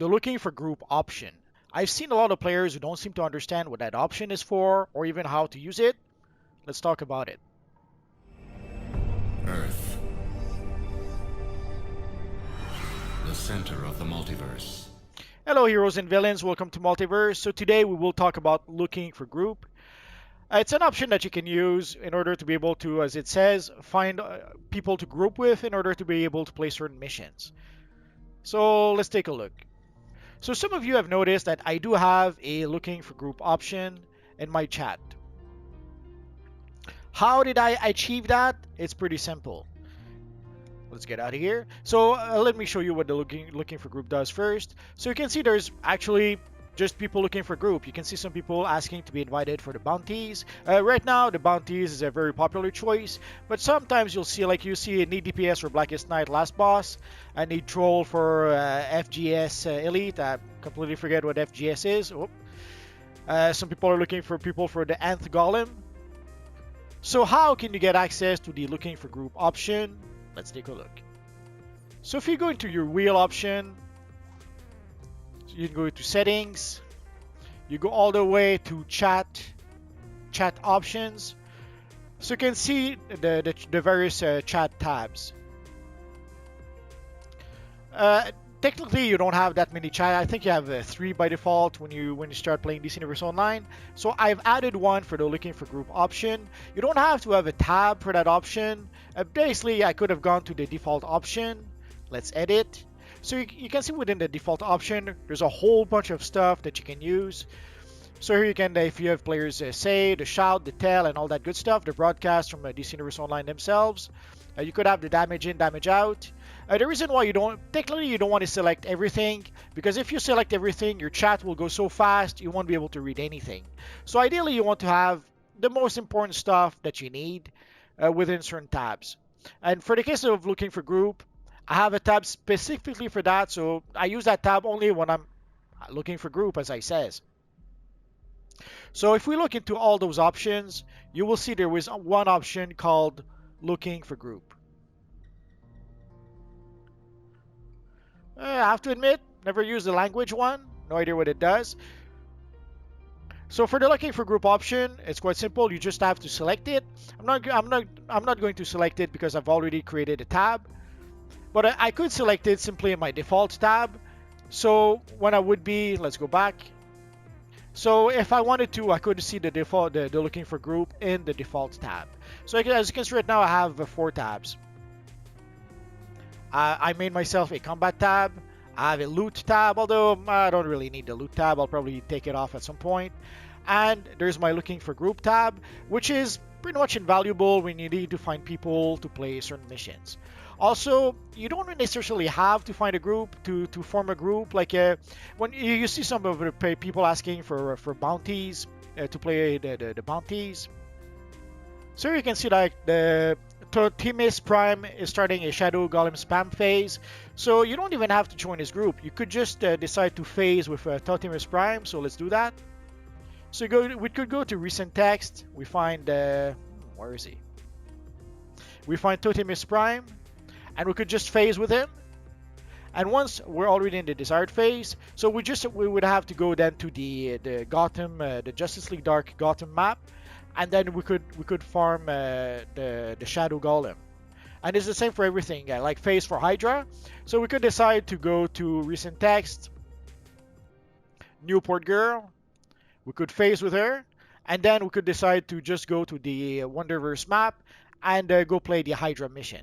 the looking for group option. I've seen a lot of players who don't seem to understand what that option is for or even how to use it. Let's talk about it. Earth. The center of the multiverse. Hello heroes and villains, welcome to Multiverse. So today we will talk about looking for group. It's an option that you can use in order to be able to, as it says, find people to group with in order to be able to play certain missions. So let's take a look. So some of you have noticed that I do have a looking for group option in my chat. How did I achieve that? It's pretty simple. Let's get out of here. So let me show you what the looking for group does first. So you can see there's actually just people looking for group. You can see some people asking to be invited for the bounties. Right now, the bounties is a very popular choice, but sometimes you'll see, like you see, need DPS for Blackest Night Last Boss, I need Troll for FGS Elite. I completely forget what FGS is. Some people are looking for people for the Nth Golem. So how can you get access to the looking for group option? Let's take a look. So if you go into your wheel option, you can go to settings, you go all the way to chat options. So you can see the various chat tabs. Technically, you don't have that many chat. I think you have 3 by default when you start playing DC Universe Online. So I've added one for the looking for group option. You don't have to have a tab for that option. Basically, I could have gone to the default option. Let's edit. So you can see within the default option, there's a whole bunch of stuff that you can use. So here you can, if you have players say, the shout, the tell, and all that good stuff, the broadcast from DC Universe Online themselves. You could have the damage in, damage out. The reason why you don't want to select everything, because if you select everything, your chat will go so fast, you won't be able to read anything. So ideally, you want to have the most important stuff that you need within certain tabs. And for the case of looking for group, I have a tab specifically for that, so I use that tab only when I'm looking for group, as I says. So if we look into all those options, you will see there was one option called looking for group. I have to admit, never used the language one. No idea what it does. So for the looking for group option, it's quite simple. You just have to select it. I'm not going to select it because I've already created a tab. But I could select it simply in my default tab. So when I would be, let's go back. So if I wanted to, I could see the default, the looking for group in the default tab. So as you can see right now, I have 4 tabs. I made myself a combat tab. I have a loot tab, although I don't really need the loot tab. I'll probably take it off at some point. And there's my looking for group tab, which is pretty much invaluable when you need to find people to play certain missions. Also, you don't necessarily have to find a group to form a group. Like when you see some of the people asking for bounties to play the bounties. So you can see like the Totimus Prime is starting a Shadow Golem spam phase. So you don't even have to join his group. You could just decide to phase with Totimus Prime. So let's do that. So we could go to recent text. We find where is he? We find Totimus Prime. And we could just phase with him. And once we're already in the desired phase, so we would have to go then to the Gotham, the Justice League Dark Gotham map, and then we could farm the Shadow Golem. And it's the same for everything, like phase for Hydra. So we could decide to go to recent text, Newport Girl. We could phase with her, and then we could decide to just go to the Wonderverse map and go play the Hydra mission.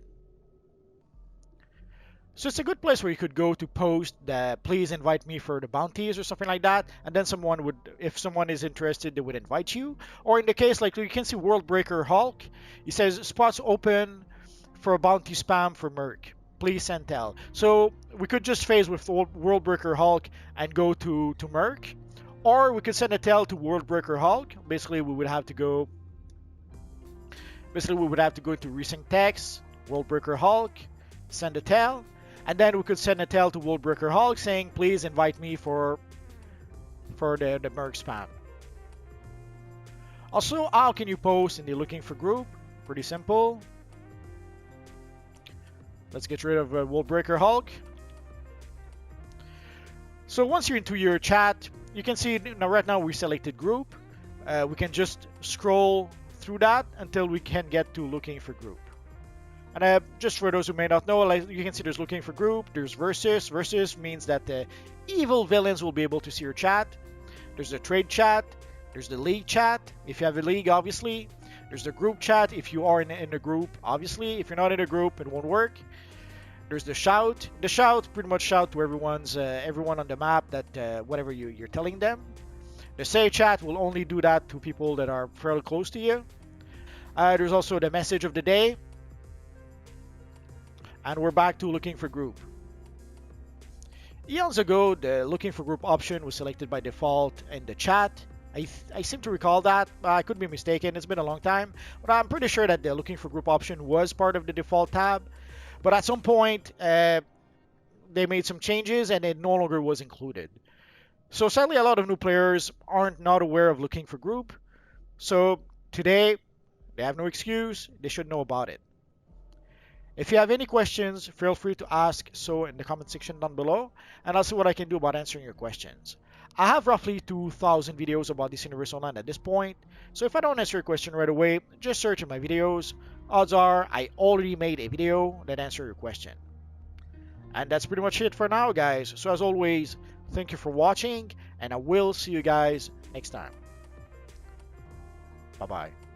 So it's a good place where you could go to post the please invite me for the bounties or something like that. And then someone would, if someone is interested, they would invite you. Or in the case, like you can see Worldbreaker Hulk, he says spots open for a bounty spam for Merc. Please send tell. So we could just phase with Worldbreaker Hulk and go to Merc. Or we could send a tell to Worldbreaker Hulk. Basically, we would have to go into recent text, Worldbreaker Hulk, send a tell. And then we could send a tell to Worldbreaker Hulk saying, please invite me for the Merc spam. Also, how can you post in the looking for group? Pretty simple. Let's get rid of Worldbreaker Hulk. So once you're into your chat, you can see now right now we selected group. We can just scroll through that until we can get to looking for group. And just for those who may not know, like you can see there's looking for group, there's versus. Versus means that the evil villains will be able to see your chat. There's the trade chat, there's the league chat, if you have a league, obviously. There's the group chat, if you are in a group, obviously. If you're not in a group, it won't work. There's the shout. The shout, pretty much shout to everyone on the map that whatever you're telling them. The say chat will only do that to people that are fairly close to you. There's also the message of the day. And we're back to looking for group. Eons ago, the looking for group option was selected by default in the chat. I seem to recall that. I could be mistaken. It's been a long time. But I'm pretty sure that the looking for group option was part of the default tab. But at some point, they made some changes and it no longer was included. So sadly, a lot of new players aren't not aware of looking for group. So today, they have no excuse. They should know about it. If you have any questions, feel free to ask so in the comment section down below, and I'll see what I can do about answering your questions. I have roughly 2,000 videos about this Universe Online at this point, so if I don't answer your question right away, just search in my videos. Odds are I already made a video that answers your question. And that's pretty much it for now, guys. So as always, thank you for watching, and I will see you guys next time. Bye-bye.